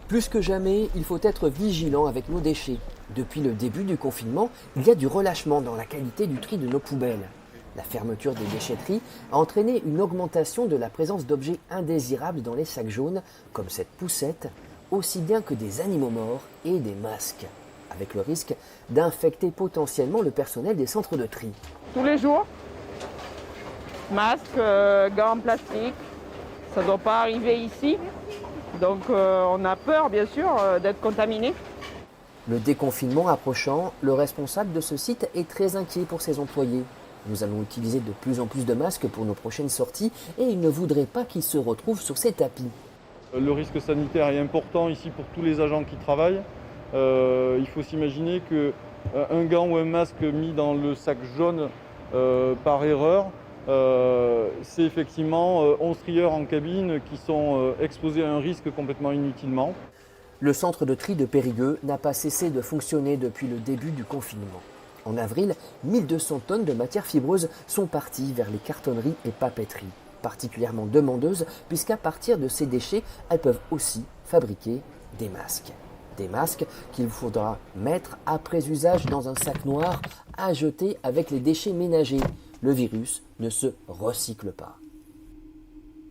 Plus que jamais, il faut être vigilant avec nos déchets. Depuis le début du confinement, il y a du relâchement dans la qualité du tri de nos poubelles. La fermeture des déchetteries a entraîné une augmentation de la présence d'objets indésirables dans les sacs jaunes, comme cette poussette, aussi bien que des animaux morts et des masques, avec le risque d'infecter potentiellement le personnel des centres de tri. Tous les jours, masques, gants en plastique, ça ne doit pas arriver ici. Donc on a peur bien sûr d'être contaminé. Le déconfinement approchant, le responsable de ce site est très inquiet pour ses employés. Nous allons utiliser de plus en plus de masques pour nos prochaines sorties et il ne voudrait pas qu'ils se retrouvent sur ces tapis. Le risque sanitaire est important ici pour tous les agents qui travaillent. Il faut s'imaginer qu'un gant ou un masque mis dans le sac jaune par erreur, c'est effectivement 11 trieurs en cabine qui sont exposés à un risque complètement inutilement. Le centre de tri de Périgueux n'a pas cessé de fonctionner depuis le début du confinement. En avril, 1200 tonnes de matières fibreuses sont parties vers les cartonneries et papeteries, particulièrement demandeuses puisqu'à partir de ces déchets, elles peuvent aussi fabriquer des masques. Des masques qu'il faudra mettre après usage dans un sac noir à jeter avec les déchets ménagers. Le virus ne se recycle pas.